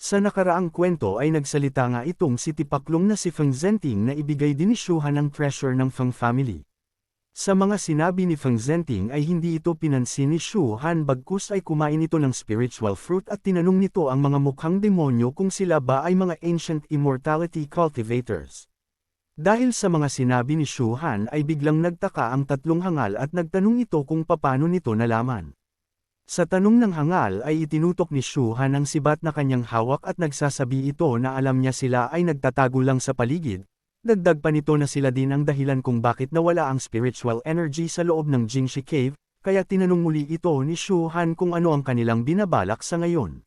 Sa nakaraang kwento ay nagsalita nga itong si Tipaklong na si Feng Zhenting na ibigay din ni Shuhan ang treasure ng Feng family. Sa mga sinabi ni Feng Zhenting ay hindi ito pinansin ni Shuhan bagkus ay kumain ito ng spiritual fruit at tinanong nito ang mga mukhang demonyo kung sila ba ay mga ancient immortality cultivators. Dahil sa mga sinabi ni Shuhan ay biglang nagtaka ang tatlong hangal at nagtanong ito kung paano nito nalaman. Sa tanong ng hangal ay itinutok ni Shuhan ang sibat na kanyang hawak at nagsasabi ito na alam niya sila ay nagtatago lang sa paligid. Dagdag pa nito na sila din ang dahilan kung bakit nawala ang spiritual energy sa loob ng Jingshi Cave, kaya tinanong muli ito ni Shuhan kung ano ang kanilang binabalak sa ngayon.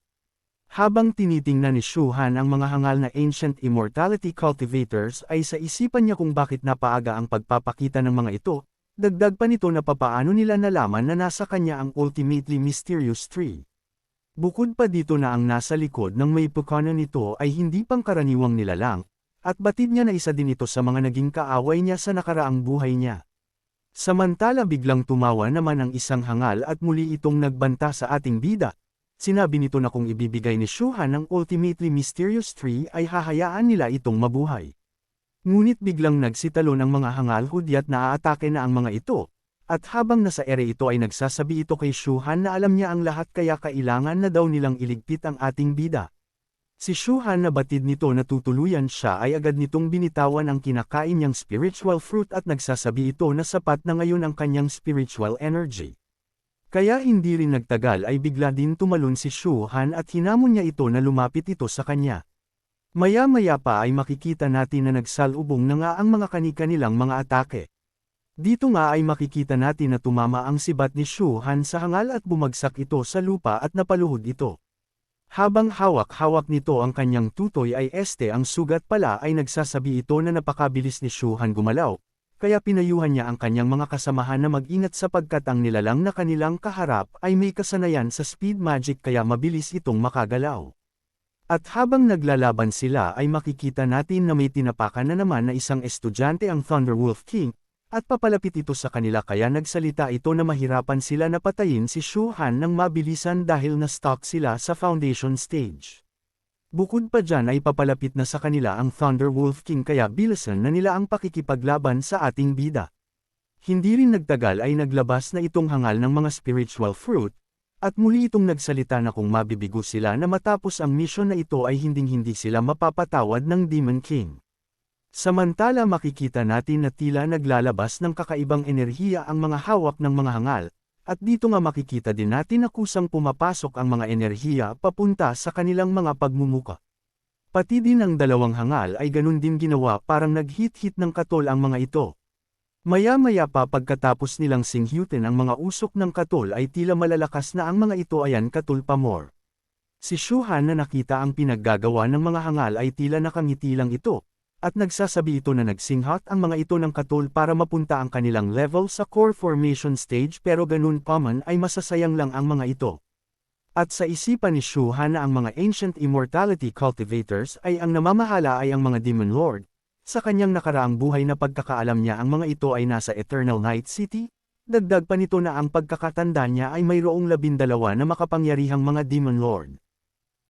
Habang tinitingnan ni Shuhan ang mga hangal na ancient immortality cultivators ay sa isipan niya kung bakit napaaga ang pagpapakita ng mga ito, dagdag pa nito na papaano nila nalaman na nasa kanya ang ultimately mysterious tree. Bukod pa dito na ang nasa likod ng may pukana nito ay hindi pangkaraniwang nilalang, at batid niya na isa din ito sa mga naging kaaway niya sa nakaraang buhay niya. Samantala biglang tumawa naman ang isang hangal at muli itong nagbanta sa ating bida. Sinabi nito na kung ibibigay ni Shuhan ang ultimately mysterious tree ay hahayaan nila itong mabuhay. Ngunit biglang nagsitalo ng mga hangal hudyat na aatake na ang mga ito, at habang nasa ere ito ay nagsasabi ito kay Shuhan na alam niya ang lahat kaya kailangan na daw nilang iligpit ang ating bida. Si Shuhan na batid nito na tutuluyan siya ay agad nitong binitawan ang kinakain niyang spiritual fruit at nagsasabi ito na sapat na ngayon ang kanyang spiritual energy. Kaya hindi rin nagtagal ay bigla din tumalon si Shuhan at hinamon niya ito na lumapit ito sa kanya. Maya-maya pa ay makikita natin na nagsalubong na nga ang mga kani-kanilang mga atake. Dito nga ay makikita natin na tumama ang sibat ni Shuhan sa hangal at bumagsak ito sa lupa at napaluhod ito. Habang hawak-hawak nito ang kanyang tutoy ay ang sugat pala ay nagsasabi ito na napakabilis ni Shuhan gumalaw, kaya pinayuhan niya ang kanyang mga kasamahan na mag-ingat sapagkat ang nilalang na kanilang kaharap ay may kasanayan sa speed magic kaya mabilis itong makagalaw. At habang naglalaban sila ay makikita natin na may tinapakan na naman na isang estudyante ang Thunderwolf King, at papalapit ito sa kanila kaya nagsalita ito na mahirapan sila na patayin si Shuhan ng mabilisan dahil na-stuck sila sa foundation stage. Bukod pa dyan ay papalapit na sa kanila ang Thunderwolf King kaya bilisan na nila ang pakikipaglaban sa ating bida. Hindi rin nagtagal ay naglabas na itong hangal ng mga spiritual fruit, at muli itong nagsalita na kung mabibigo sila na matapos ang mission na ito ay hinding-hindi sila mapapatawad ng Demon King. Samantala makikita natin na tila naglalabas ng kakaibang enerhiya ang mga hawak ng mga hangal, at dito nga makikita din natin na kusang pumapasok ang mga enerhiya papunta sa kanilang mga pagmumuka. Pati din ang dalawang hangal ay ganun din ginawa parang nag-hit-hit ng katol ang mga ito. Maya-maya pa pagkatapos nilang singhyutin ang mga usok ng katol ay tila malalakas na ang mga ito ayan katol pa more. Si Shuhan na nakita ang pinaggagawa ng mga hangal ay tila nakangiti lang ito. At nagsasabi ito na nagsinghat ang mga ito ng katol para mapunta ang kanilang level sa core formation stage pero ganun pa man ay masasayang lang ang mga ito. At sa isipan ni Shuhan na ang mga ancient immortality cultivators ay ang namamahala ay ang mga Demon Lord. Sa kanyang nakaraang buhay na pagkakaalam niya ang mga ito ay nasa Eternal Night City, dagdag pa nito na ang pagkakatanda niya ay mayroong 12 na makapangyarihang mga Demon Lord.